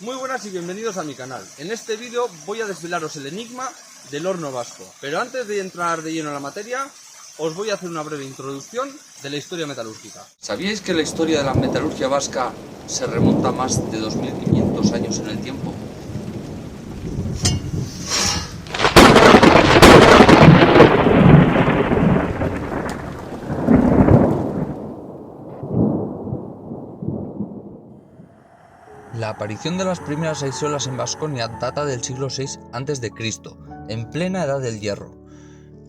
Muy buenas y bienvenidos a mi canal. En este vídeo voy a desvelaros el enigma del horno vasco. Pero antes de entrar de lleno en la materia, os voy a hacer una breve introducción de la historia metalúrgica. ¿Sabíais que la historia de la metalurgia vasca se remonta a más de 2500 años en el tiempo? La aparición de las primeras aiseolas en Baskonia data del siglo VI a.C., en plena Edad del Hierro,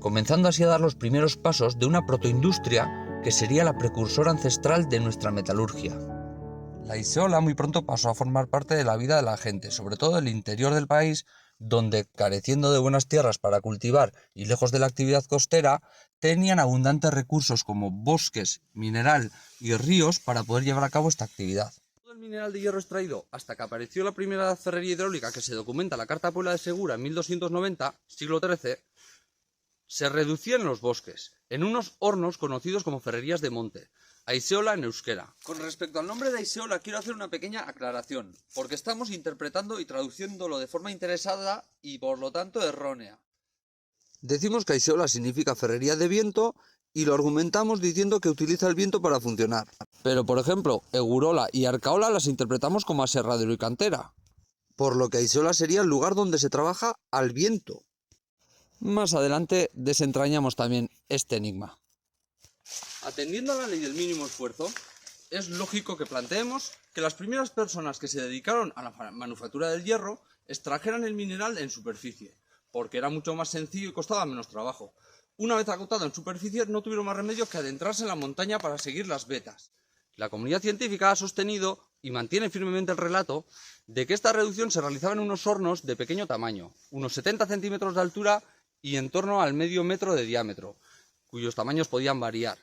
comenzando así a dar los primeros pasos de una protoindustria que sería la precursora ancestral de nuestra metalurgia. La aiseola muy pronto pasó a formar parte de la vida de la gente, sobre todo del interior del país, donde, careciendo de buenas tierras para cultivar y lejos de la actividad costera, tenían abundantes recursos como bosques, mineral y ríos para poder llevar a cabo esta actividad. El mineral de hierro extraído hasta que apareció la primera ferrería hidráulica que se documenta en la Carta Puebla de Segura en 1290, siglo XIII, se reducía en los bosques, en unos hornos conocidos como ferrerías de monte, aiseola en euskera. Con respecto al nombre de aiseola quiero hacer una pequeña aclaración, porque estamos interpretando y traduciéndolo de forma interesada y por lo tanto errónea. Decimos que aiseola significa ferrería de viento y lo argumentamos diciendo que utiliza el viento para funcionar. Pero, por ejemplo, egurola y arcaola las interpretamos como aserradero y cantera, por lo que aiseola sería el lugar donde se trabaja al viento. Más adelante desentrañamos también este enigma. Atendiendo a la ley del mínimo esfuerzo, es lógico que planteemos que las primeras personas que se dedicaron a la manufactura del hierro extrajeran el mineral en superficie, porque era mucho más sencillo y costaba menos trabajo. Una vez agotado en superficie, no tuvieron más remedio que adentrarse en la montaña para seguir las vetas. La comunidad científica ha sostenido y mantiene firmemente el relato de que esta reducción se realizaba en unos hornos de pequeño tamaño, unos 70 centímetros de altura y en torno al medio metro de diámetro, cuyos tamaños podían variar.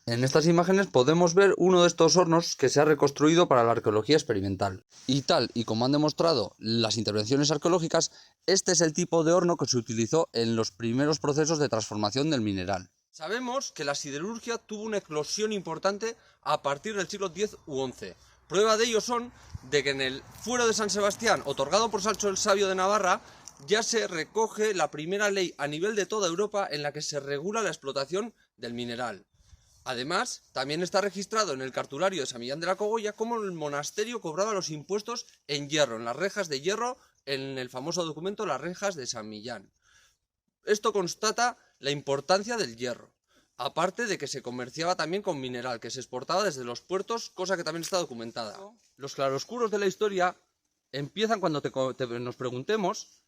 En estas imágenes podemos ver uno de estos hornos que se ha reconstruido para la arqueología experimental. Y tal y como han demostrado las intervenciones arqueológicas, este es el tipo de horno que se utilizó en los primeros procesos de transformación del mineral. Sabemos que la siderurgia tuvo una eclosión importante a partir del siglo X u XI. Prueba de ello son de que en el Fuero de San Sebastián, otorgado por Sancho el Sabio de Navarra, ya se recoge la primera ley a nivel de toda Europa en la que se regula la explotación del mineral. Además, también está registrado en el cartulario de San Millán de la Cogolla cómo el monasterio cobraba los impuestos en hierro, en las rejas de hierro, en el famoso documento Las Rejas de San Millán. Esto constata la importancia del hierro, aparte de que se comerciaba también con mineral, que se exportaba desde los puertos, cosa que también está documentada. Los claroscuros de la historia empiezan cuando nos preguntemos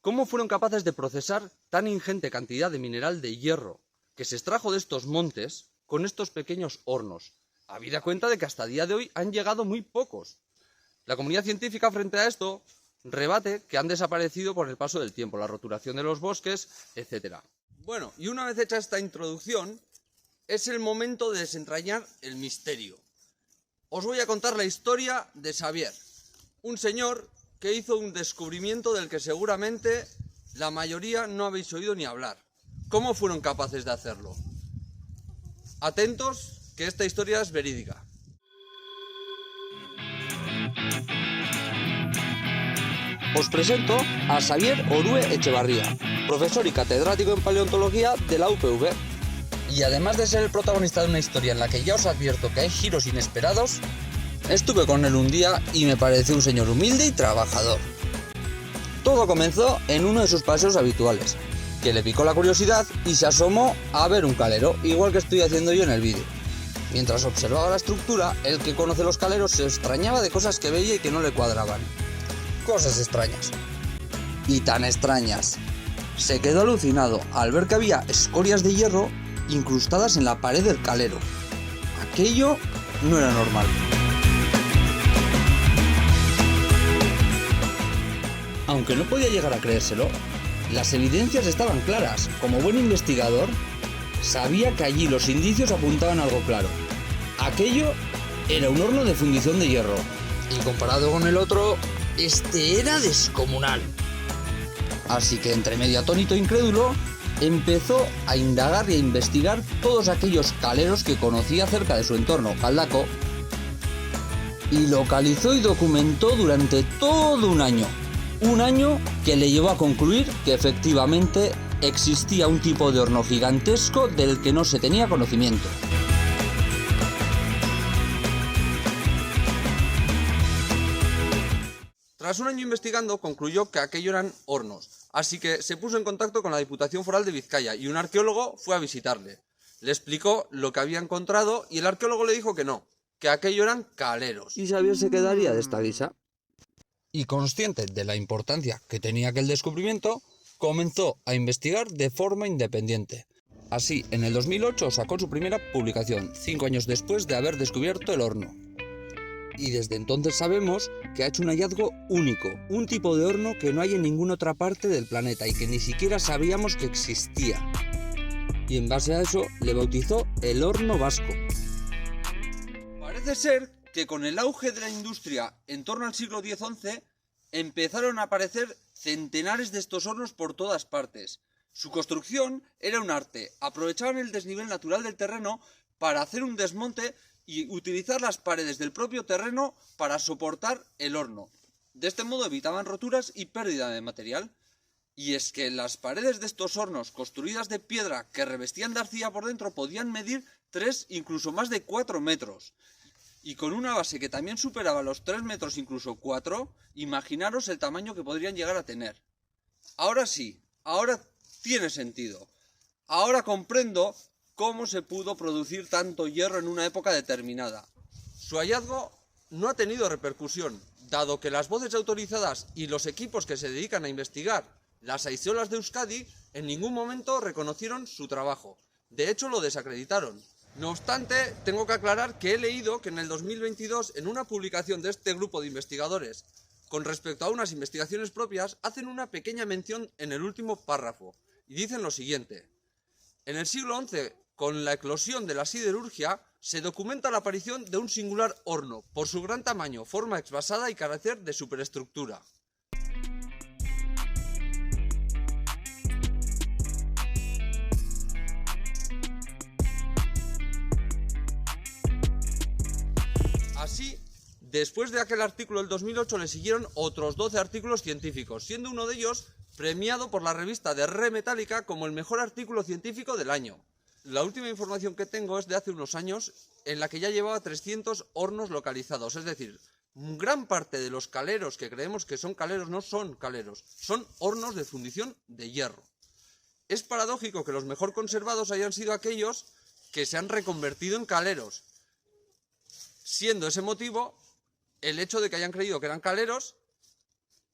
cómo fueron capaces de procesar tan ingente cantidad de mineral de hierro que se extrajo de estos montes con estos pequeños hornos, habida cuenta de que hasta día de hoy han llegado muy pocos. La comunidad científica frente a esto rebate que han desaparecido por el paso del tiempo, la roturación de los bosques, etc. Bueno, y una vez hecha esta introducción, es el momento de desentrañar el misterio. Os voy a contar la historia de Xavier, un señor que hizo un descubrimiento del que seguramente la mayoría no habéis oído ni hablar. ¿Cómo fueron capaces de hacerlo? Atentos, que esta historia es verídica. Os presento a Xavier Orue Echevarría, profesor y catedrático en paleontología de la UPV. Y además de ser el protagonista de una historia en la que ya os advierto que hay giros inesperados, estuve con él un día y me pareció un señor humilde y trabajador. Todo comenzó en uno de sus paseos habituales, que le picó la curiosidad y se asomó a ver un calero, igual que estoy haciendo yo en el vídeo. Mientras observaba la estructura, el que conoce los caleros se extrañaba de cosas que veía y que no le cuadraban. Cosas extrañas. Y tan extrañas. Se quedó alucinado al ver que había escorias de hierro incrustadas en la pared del calero. Aquello no era normal. Aunque no podía llegar a creérselo, las evidencias estaban claras. Como buen investigador, sabía que allí los indicios apuntaban a algo claro. Aquello era un horno de fundición de hierro. Y comparado con el otro, este era descomunal. Así que entre medio atónito e incrédulo, empezó a indagar y a investigar todos aquellos caleros que conocía cerca de su entorno, Galdaco, y localizó y documentó durante todo un año. Un año que le llevó a concluir que efectivamente existía un tipo de horno gigantesco del que no se tenía conocimiento. Tras un año investigando, concluyó que aquello eran hornos, así que se puso en contacto con la Diputación Foral de Vizcaya y un arqueólogo fue a visitarle. Le explicó lo que había encontrado y el arqueólogo le dijo que no, que aquello eran caleros. ¿Y Xavier se quedaría de esta guisa? Y consciente de la importancia que tenía aquel descubrimiento, comenzó a investigar de forma independiente. Así, en el 2008 sacó su primera publicación, 5 años después de haber descubierto el horno. Y desde entonces sabemos que ha hecho un hallazgo único, un tipo de horno que no hay en ninguna otra parte del planeta y que ni siquiera sabíamos que existía. Y en base a eso le bautizó el horno vasco. Parece ser que con el auge de la industria en torno al siglo X-XI empezaron a aparecer centenares de estos hornos por todas partes. Su construcción era un arte, aprovechaban el desnivel natural del terreno para hacer un desmonte y utilizar las paredes del propio terreno para soportar el horno. De este modo evitaban roturas y pérdida de material. Y es que las paredes de estos hornos construidas de piedra que revestían de arcilla por dentro podían medir 3, incluso más de 4 metros. Y con una base que también superaba los 3 metros, incluso 4, imaginaros el tamaño que podrían llegar a tener. Ahora sí, ahora tiene sentido. Ahora comprendo cómo se pudo producir tanto hierro en una época determinada. Su hallazgo no ha tenido repercusión, dado que las voces autorizadas y los equipos que se dedican a investigar las aiseolas de Euskadi en ningún momento reconocieron su trabajo. De hecho, lo desacreditaron. No obstante, tengo que aclarar que he leído que en el 2022, en una publicación de este grupo de investigadores, con respecto a unas investigaciones propias, hacen una pequeña mención en el último párrafo, y dicen lo siguiente. En el siglo XI, con la eclosión de la siderurgia, se documenta la aparición de un singular horno, por su gran tamaño, forma exvasada y carácter de superestructura. Así, después de aquel artículo del 2008 le siguieron otros 12 artículos científicos, siendo uno de ellos premiado por la revista de Re Metálica como el mejor artículo científico del año. La última información que tengo es de hace unos años, en la que ya llevaba 300 hornos localizados, es decir, gran parte de los caleros que creemos que son caleros no son caleros, son hornos de fundición de hierro. Es paradójico que los mejor conservados hayan sido aquellos que se han reconvertido en caleros, siendo ese motivo el hecho de que hayan creído que eran caleros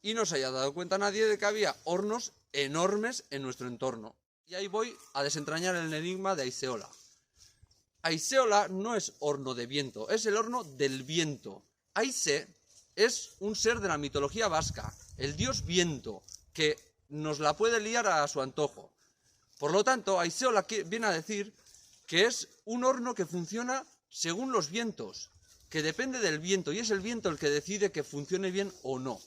y no se haya dado cuenta nadie de que había hornos enormes en nuestro entorno. Y ahí voy a desentrañar el enigma de Aiseola. Aiseola no es horno de viento, es el horno del viento. Aise es un ser de la mitología vasca, el dios viento, que nos la puede liar a su antojo. Por lo tanto, Aiseola viene a decir que es un horno que funciona según los vientos, que depende del viento, y es el viento el que decide que funcione bien o no.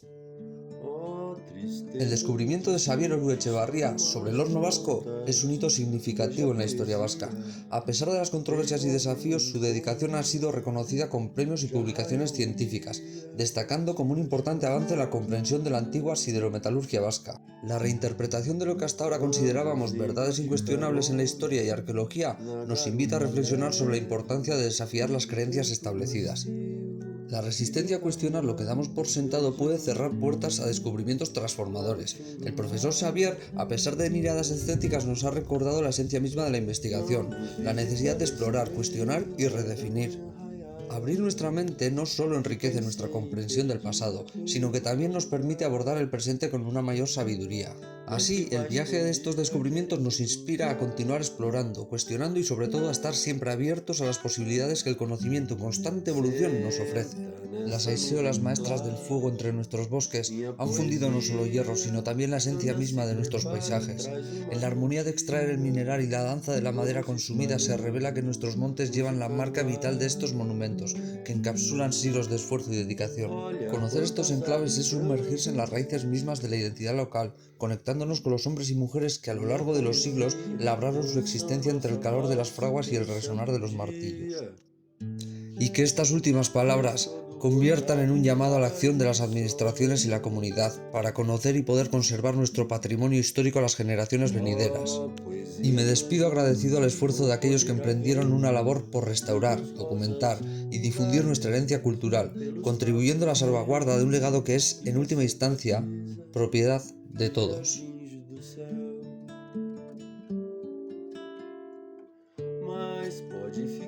El descubrimiento de Xavier Oruetxebarria sobre el horno vasco es un hito significativo en la historia vasca. A pesar de las controversias y desafíos, su dedicación ha sido reconocida con premios y publicaciones científicas, destacando como un importante avance la comprensión de la antigua siderometalurgia vasca. La reinterpretación de lo que hasta ahora considerábamos verdades incuestionables en la historia y arqueología nos invita a reflexionar sobre la importancia de desafiar las creencias establecidas. La resistencia a cuestionar lo que damos por sentado puede cerrar puertas a descubrimientos transformadores. El profesor Xavier, a pesar de miradas escépticas, nos ha recordado la esencia misma de la investigación, la necesidad de explorar, cuestionar y redefinir. Abrir nuestra mente no solo enriquece nuestra comprensión del pasado, sino que también nos permite abordar el presente con una mayor sabiduría. Así, el viaje de estos descubrimientos nos inspira a continuar explorando, cuestionando y sobre todo a estar siempre abiertos a las posibilidades que el conocimiento en constante evolución nos ofrece. Las aiseolas maestras del fuego entre nuestros bosques han fundido no solo hierro, sino también la esencia misma de nuestros paisajes. En la armonía de extraer el mineral y la danza de la madera consumida se revela que nuestros montes llevan la marca vital de estos monumentos, que encapsulan siglos de esfuerzo y dedicación. Conocer estos enclaves es sumergirse en las raíces mismas de la identidad local, conectándonos con los hombres y mujeres que a lo largo de los siglos labraron su existencia entre el calor de las fraguas y el resonar de los martillos. y que estas últimas palabras conviertan en un llamado a la acción de las administraciones y la comunidad para conocer y poder conservar nuestro patrimonio histórico a las generaciones venideras. Y me despido agradecido al esfuerzo de aquellos que emprendieron una labor por restaurar, documentar y difundir nuestra herencia cultural, contribuyendo a la salvaguarda de un legado que es, en última instancia, propiedad de todos. Mas pode